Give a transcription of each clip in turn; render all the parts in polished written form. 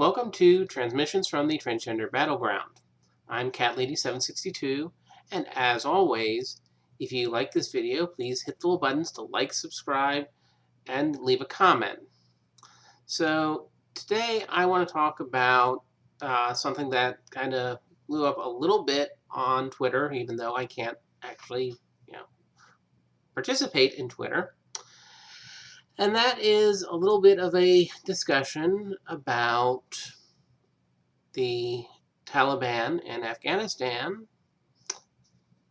Welcome to Transmissions from the Transgender Battleground. I'm CatLady762, and as always, if you like this video, please hit the little buttons to like, subscribe, and leave a comment. So today I want to talk about something that kind of blew up a little bit on Twitter, even though I can't actually, participate in Twitter. And that is a little bit of a discussion about the Taliban in Afghanistan,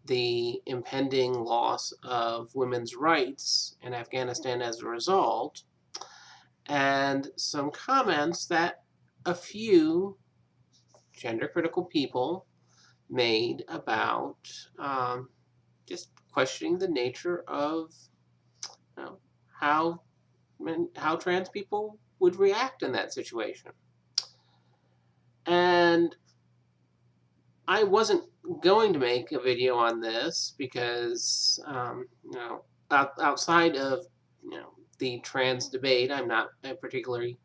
the impending loss of women's rights in Afghanistan as a result, and some comments that a few gender-critical people made about just questioning the nature of how trans people would react in that situation. And I wasn't going to make a video on this because, outside of, the trans debate, I'm not a particularly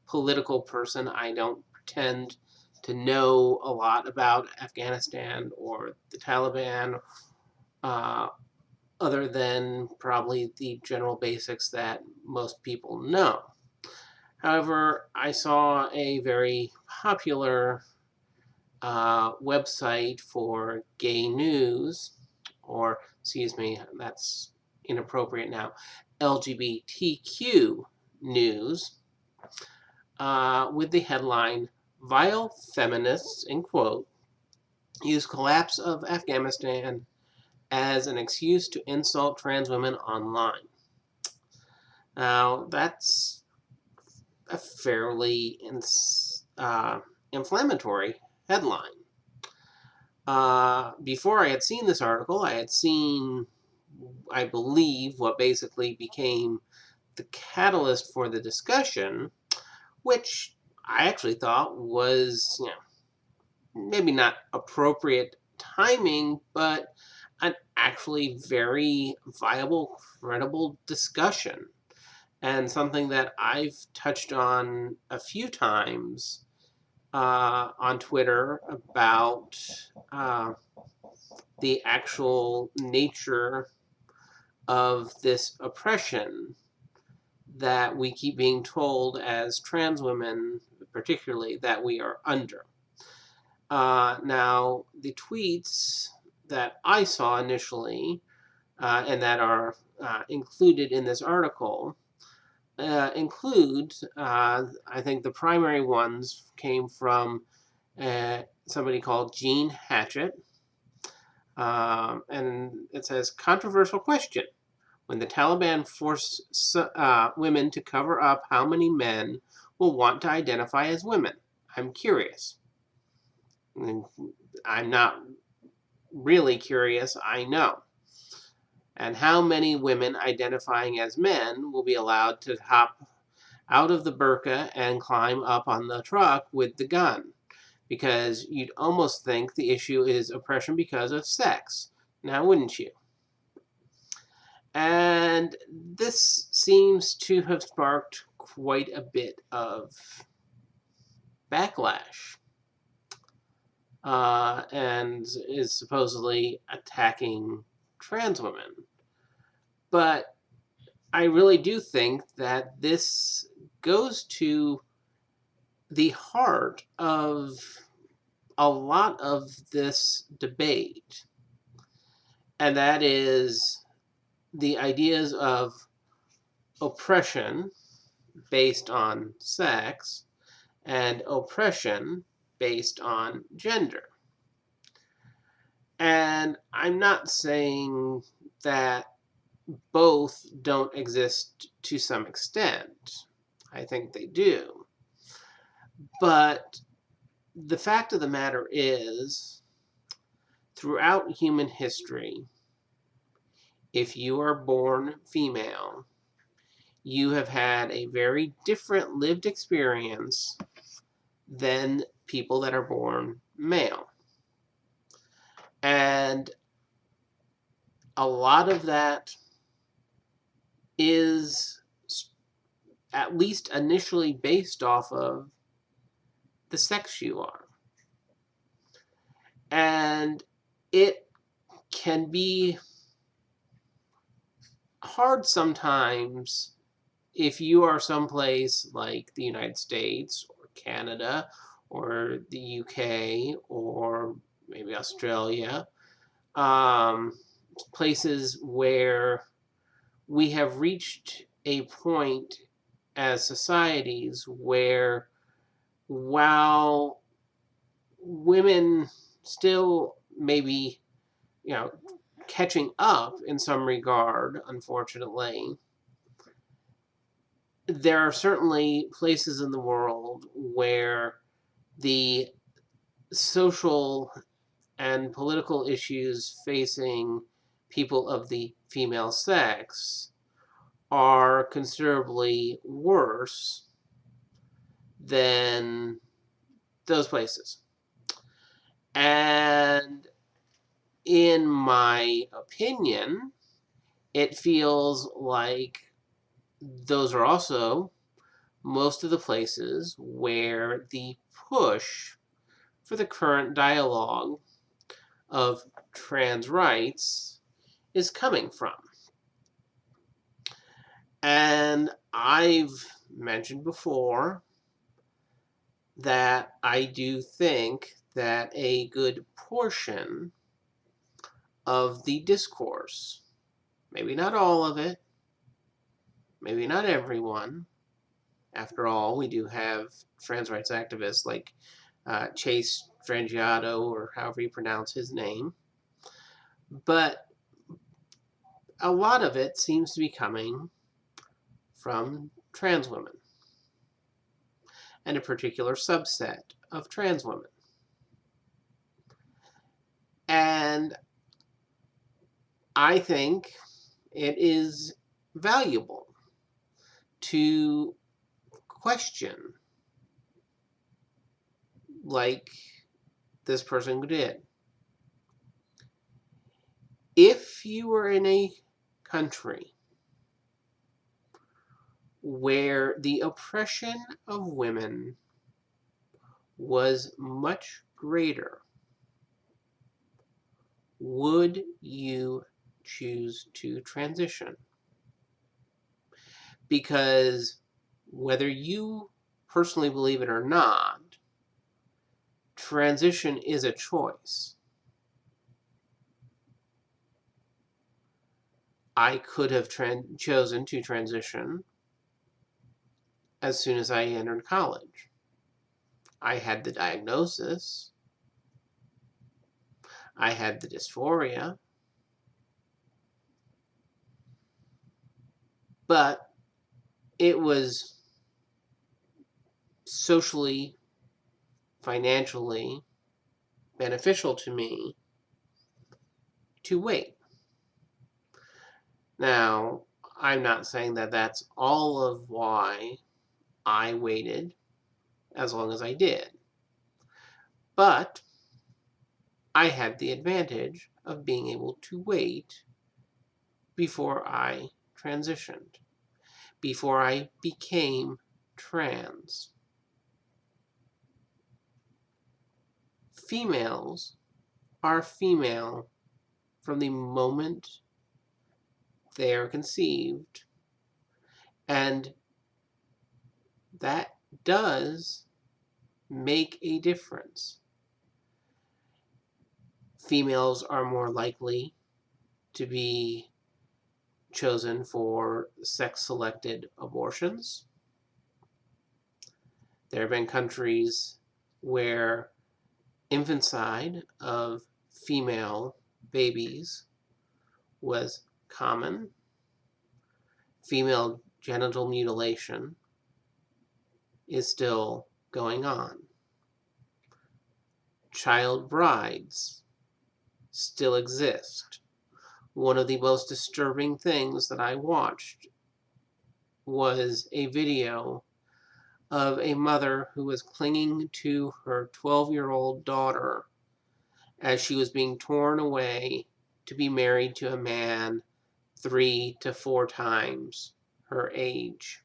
political person. I don't pretend to know a lot about Afghanistan or the Taliban, other than probably the general basics that most people know. However, I saw a very popular website for gay news, or excuse me, that's inappropriate now, LGBTQ news, with the headline, "Vile Feminists," in quote, "use collapse of Afghanistan as an excuse to insult trans women online." Now, that's a fairly inflammatory headline. Before I had seen this article, I had seen, I believe, what basically became the catalyst for the discussion, which I actually thought was, maybe not appropriate timing, but an actually very viable, credible discussion, and something that I've touched on a few times on Twitter about the actual nature of this oppression that we keep being told as trans women, particularly, that we are under. Now, the tweets that I saw initially and that are included in this article include, I think the primary ones came from somebody called Jean Hatchett, and it says, "Controversial question. When the Taliban force women to cover up, how many men will want to identify as women? I'm curious." And I'm not really curious, I know. "And how many women identifying as men will be allowed to hop out of the burqa and climb up on the truck with the gun? Because you'd almost think the issue is oppression because of sex. Now, wouldn't you?" And this seems to have sparked quite a bit of backlash, and is supposedly attacking trans women. But I really do think that this goes to the heart of a lot of this debate, and that is the ideas of oppression based on sex and oppression based on gender. And I'm not saying that both don't exist to some extent. I think they do. But the fact of the matter is, throughout human history, if you are born female, you have had a very different lived experience than people that are born male. And a lot of that is, at least initially, based off of the sex you are. And it can be hard sometimes if you are someplace like the United States or Canada or the UK or maybe Australia, um, places where we have reached a point as societies where while women still maybe, you know, catching up in some regard, unfortunately, there are certainly places in the world where the social and political issues facing people of the female sex are considerably worse than those places. And in my opinion, it feels like those are also most of the places where the push for the current dialogue of trans rights is coming from. And I've mentioned before that I do think that a good portion of the discourse, maybe not all of it, maybe not everyone, after all, we do have trans rights activists like Chase Strangiato, or however you pronounce his name, but a lot of it seems to be coming from trans women and a particular subset of trans women. And I think it is valuable to question, like this person did. If you were in a country where the oppression of women was much greater, would you choose to transition? Because whether you personally believe it or not, transition is a choice. I could have chosen to transition as soon as I entered college. I had the diagnosis. I had the dysphoria. But it was socially, financially beneficial to me to wait. Now, I'm not saying that that's all of why I waited as long as I did. But I had the advantage of being able to wait before I transitioned, before I became trans. Females are female from the moment they are conceived, and that does make a difference. Females are more likely to be chosen for sex-selected abortions. There have been countries where infanticide of female babies was common. Female genital mutilation is still going on. Child brides still exist. One of the most disturbing things that I watched was a video of a mother who was clinging to her 12-year-old daughter as she was being torn away to be married to a man 3 to 4 times her age.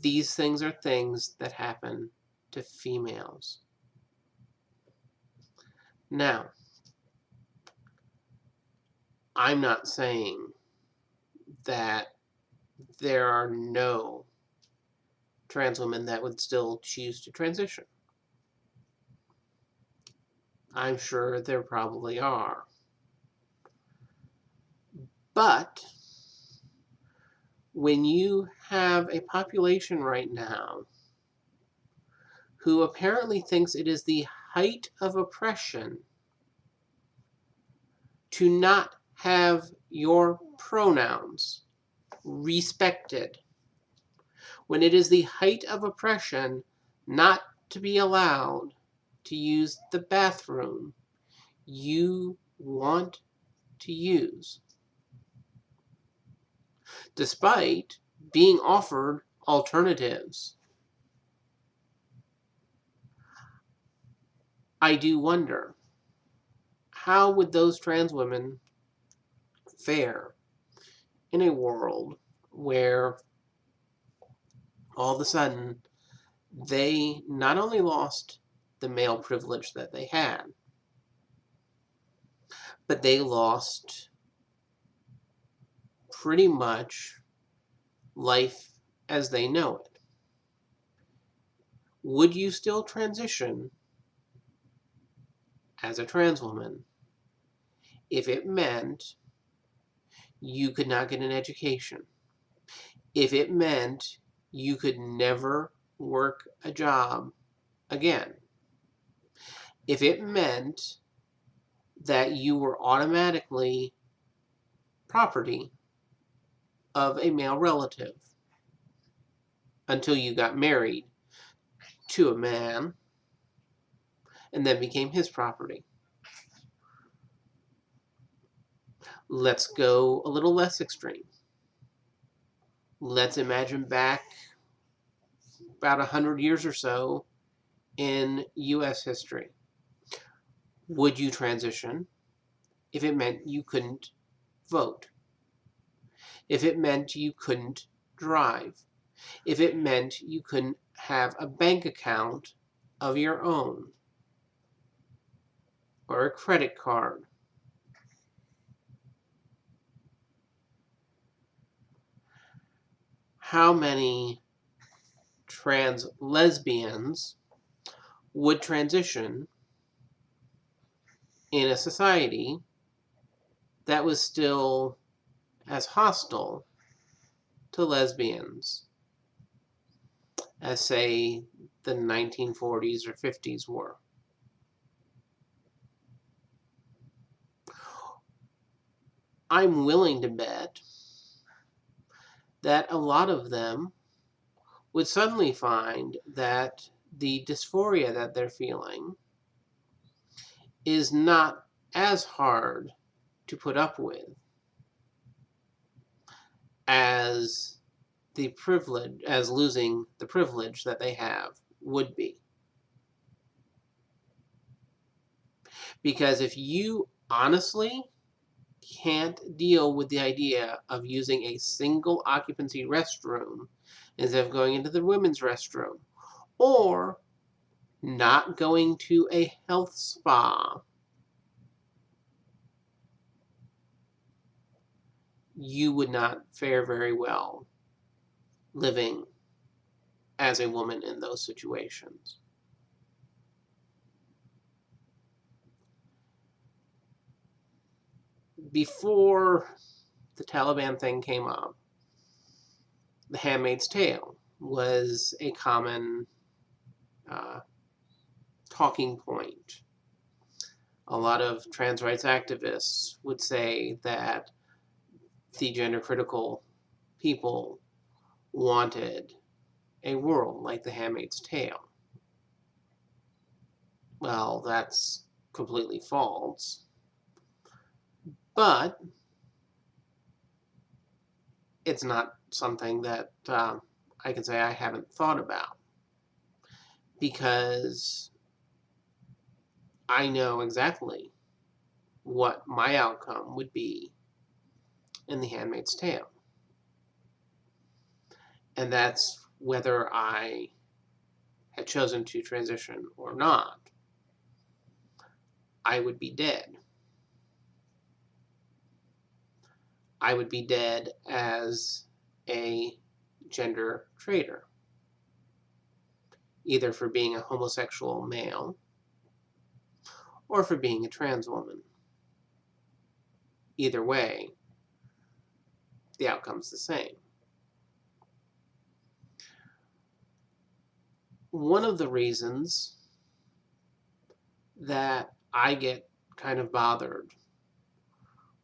These things are things that happen to females. Now, I'm not saying that there are no trans women that would still choose to transition. I'm sure there probably are. But when you have a population right now who apparently thinks it is the height of oppression to not have your pronouns respected, when it is the height of oppression not to be allowed to use the bathroom you want to use, despite being offered alternatives. I do wonder, how would those trans women fare in a world where all of a sudden they not only lost the male privilege that they had, but they lost pretty much life as they know it? Would you still transition as a trans woman if it meant you could not get an education? If it meant you could never work a job again? If it meant that you were automatically property of a male relative until you got married to a man and then became his property? Let's go a little less extreme. Let's imagine back about 100 years or so in U.S. history. Would you transition if it meant you couldn't vote? If it meant you couldn't drive? If it meant you couldn't have a bank account of your own or a credit card? How many trans lesbians would transition in a society that was still as hostile to lesbians as, say, the 1940s or 50s were? I'm willing to bet that a lot of them would suddenly find that the dysphoria that they're feeling is not as hard to put up with as losing the privilege that they have would be. Because if you honestly can't deal with the idea of using a single occupancy restroom instead of going into the women's restroom, or not going to a health spa, you would not fare very well living as a woman in those situations. Before the Taliban thing came up, The Handmaid's Tale was a common talking point. A lot of trans rights activists would say that the gender critical people wanted a world like The Handmaid's Tale. Well, that's completely false. But it's not something that I can say I haven't thought about, because I know exactly what my outcome would be in The Handmaid's Tale. And that's whether I had chosen to transition or not, I would be dead. I would be dead as a gender traitor, either for being a homosexual male or for being a trans woman. Either way, the outcome's the same. One of the reasons that I get kind of bothered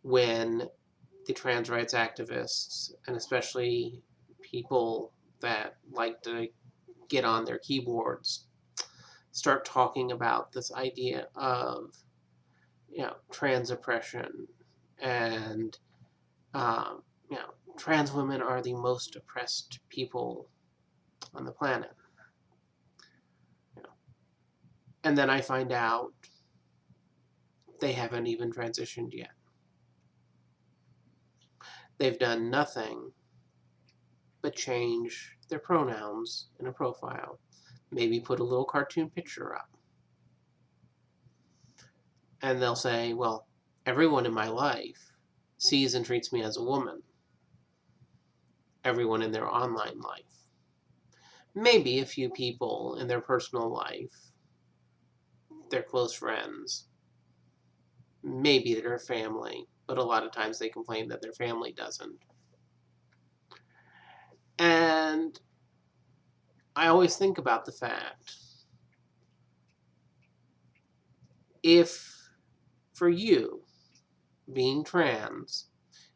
when the trans rights activists, and especially people that like to get on their keyboards, start talking about this idea of, trans oppression and, trans women are the most oppressed people on the planet. And then I find out they haven't even transitioned yet. They've done nothing but change their pronouns in a profile. Maybe put a little cartoon picture up. And they'll say, well, everyone in my life sees and treats me as a woman. Everyone in their online life. Maybe a few people in their personal life, their close friends, maybe their family, but a lot of times they complain that their family doesn't. And I always think about the fact, if for you, being trans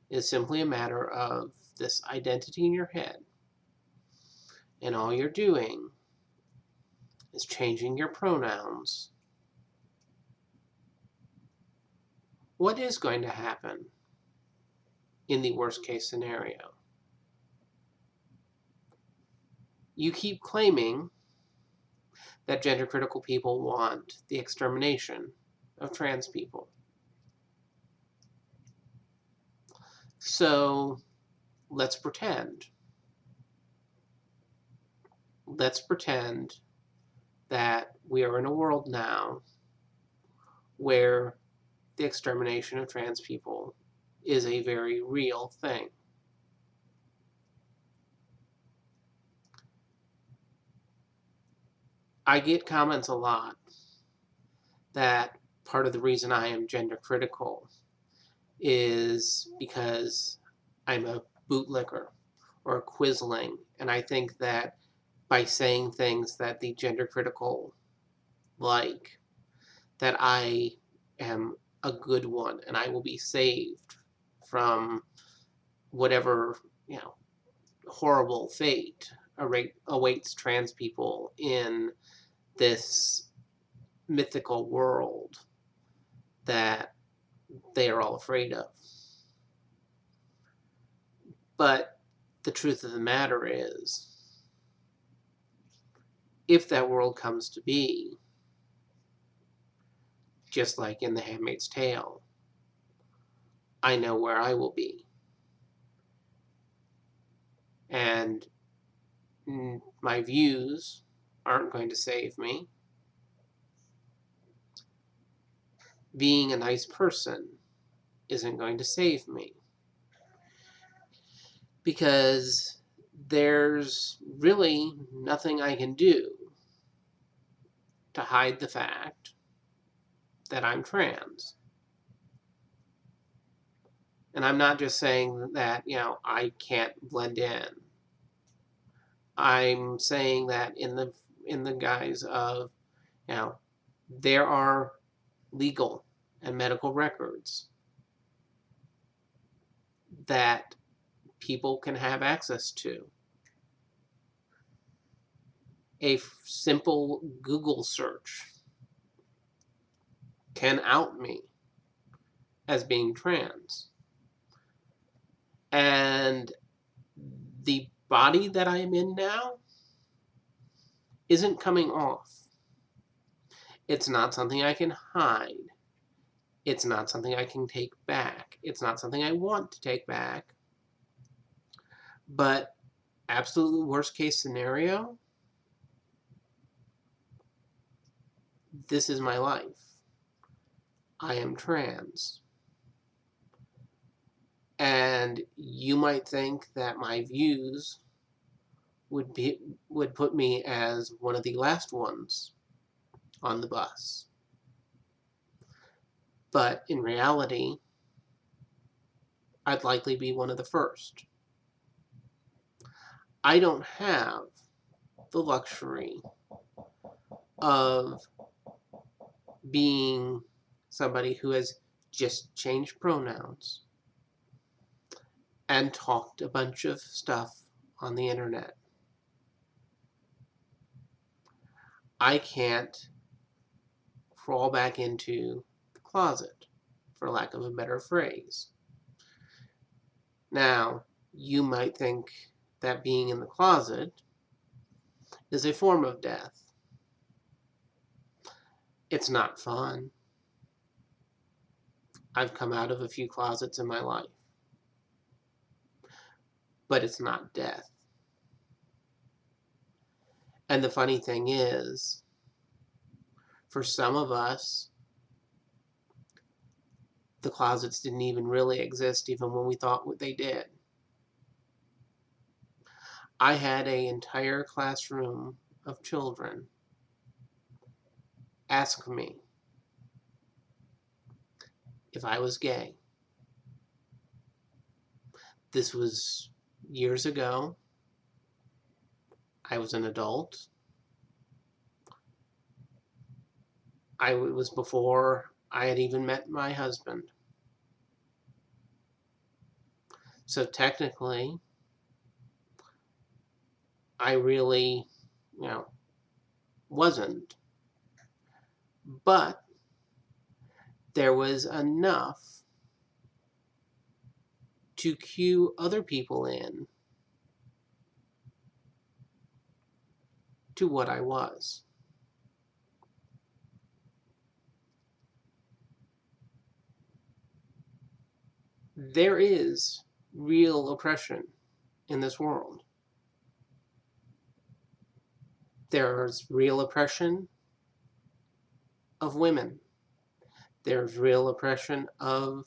is simply a matter of this identity in your head, and all you're doing is changing your pronouns, what is going to happen in the worst case scenario? You keep claiming that gender critical people want the extermination of trans people. So let's pretend. Let's pretend that we are in a world now where the extermination of trans people is a very real thing. I get comments a lot that part of the reason I am gender critical is because I'm a bootlicker or a quisling, and I think that by saying things that the gender critical like, that I am a good one and I will be saved from whatever, horrible fate awaits trans people in this mythical world that they are all afraid of. But the truth of the matter is, if that world comes to be, just like in The Handmaid's Tale, I know where I will be. And my views aren't going to save me. Being a nice person isn't going to save me. Because there's really nothing I can do to hide the fact that I'm trans. And I'm not just saying that, I can't blend in. I'm saying that in the guise of, there are legal and medical records that people can have access to. A simple Google search can out me as being trans. And the body that I'm in now isn't coming off. It's not something I can hide. It's not something I can take back. It's not something I want to take back. But absolute worst case scenario, this is my life. I am trans. And you might think that my views would put me as one of the last ones on the bus. But in reality, I'd likely be one of the first. I don't have the luxury of being somebody who has just changed pronouns and talked a bunch of stuff on the internet. I can't crawl back into the closet, for lack of a better phrase. Now, you might think that being in the closet is a form of death. It's not fun. I've come out of a few closets in my life. But it's not death. And the funny thing is, for some of us, the closets didn't even really exist even when we thought they did. I had an entire classroom of children ask me if I was gay. This was years ago. I was an adult. It was before I had even met my husband. So technically, I really, wasn't. But there was enough to cue other people in to what I was. There is real oppression in this world. There's real oppression of women. There's real oppression of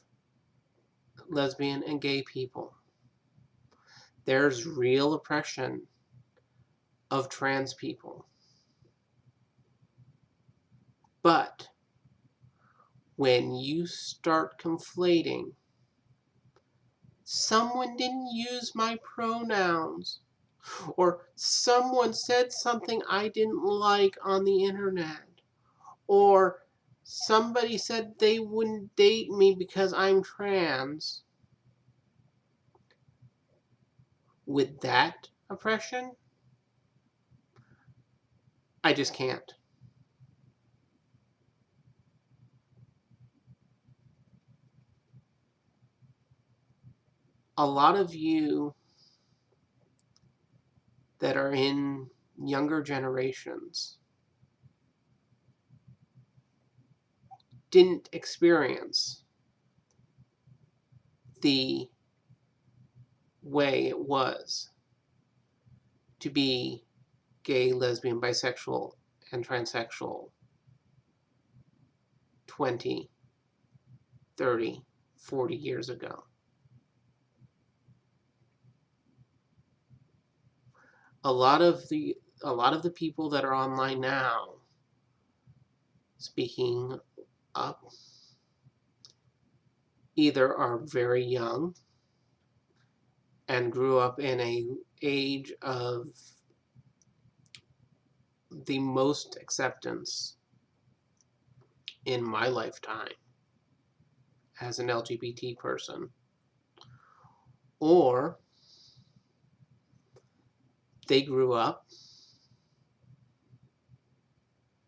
lesbian and gay people. There's real oppression of trans people. But when you start conflating, someone didn't use my pronouns, or someone said something I didn't like on the internet, or somebody said they wouldn't date me because I'm trans. With that oppression, I just can't. A lot of you that are in younger generations didn't experience the way it was to be gay, lesbian, bisexual, and transsexual 20, 30, 40 years ago. A lot of the people that are online now speaking up either are very young and grew up in an age of the most acceptance in my lifetime as an LGBT person, or they grew up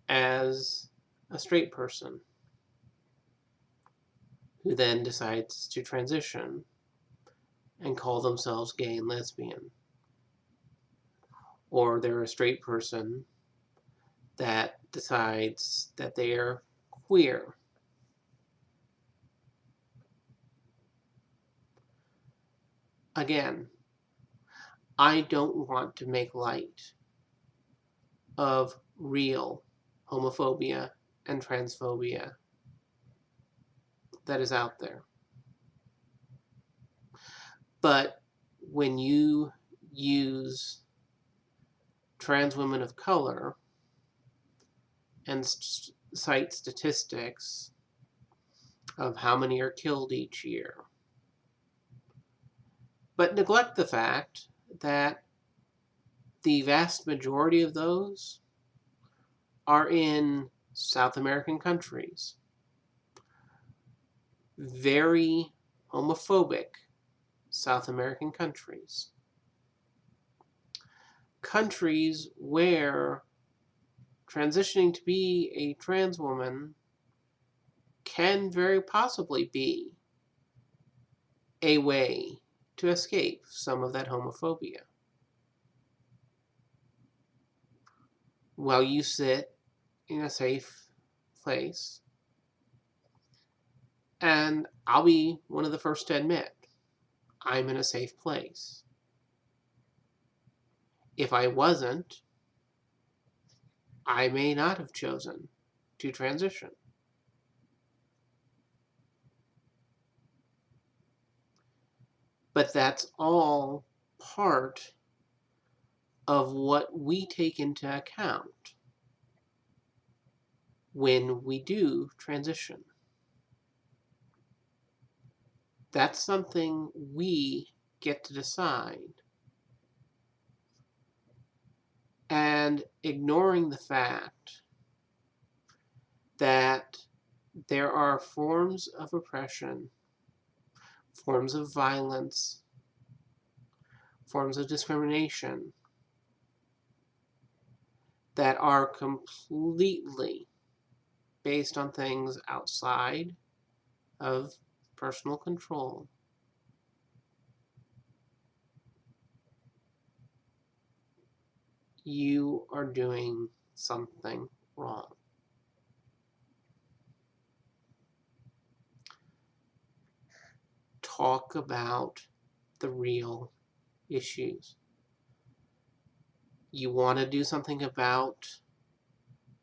as a straight person who then decides to transition and call themselves gay and lesbian. Or they're a straight person that decides that they are queer. Again, I don't want to make light of real homophobia and transphobia that is out there. But when you use trans women of color and cite statistics of how many are killed each year, but neglect the fact that the vast majority of those are in South American countries, very homophobic South American countries, countries where transitioning to be a trans woman can very possibly be a way to escape some of that homophobia. While you sit in a safe place, and I'll be one of the first to admit, I'm in a safe place. If I wasn't, I may not have chosen to transition. But that's all part of what we take into account when we do transition. That's something we get to decide. And ignoring the fact that there are forms of oppression, forms of violence, forms of discrimination that are completely based on things outside of personal control. You are doing something wrong. Talk about the real issues. You want to do something about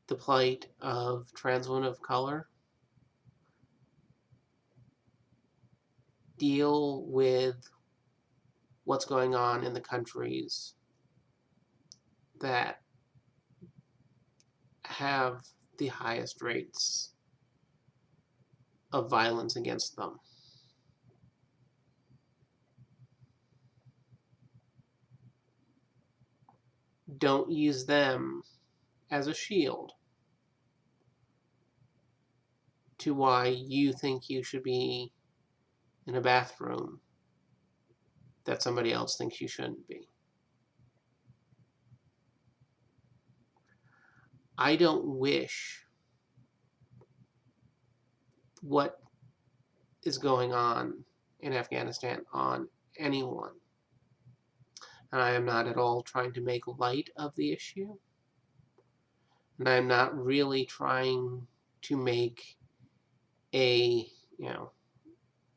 the plight of trans women of color? Deal with what's going on in the countries that have the highest rates of violence against them. Don't use them as a shield to why you think you should be in a bathroom that somebody else thinks you shouldn't be. I don't wish what is going on in Afghanistan on anyone. And I am not at all trying to make light of the issue. And I'm not really trying to make a,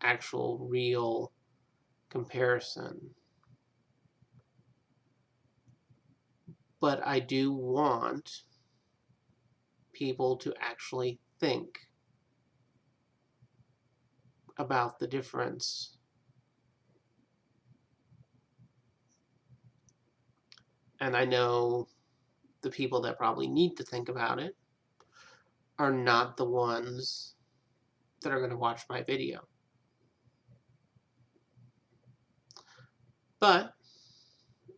actual real comparison. But I do want people to actually think about the difference. And I know the people that probably need to think about it are not the ones that are going to watch my video. But,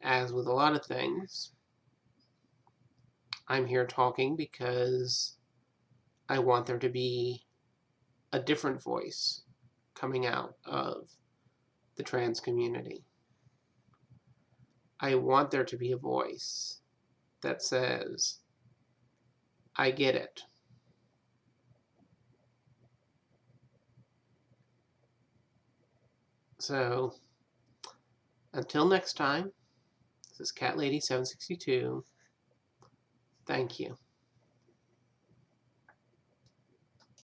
as with a lot of things, I'm here talking because I want there to be a different voice coming out of the trans community. I want there to be a voice that says, I get it. So, until next time, this is Cat Lady 762. Thank you.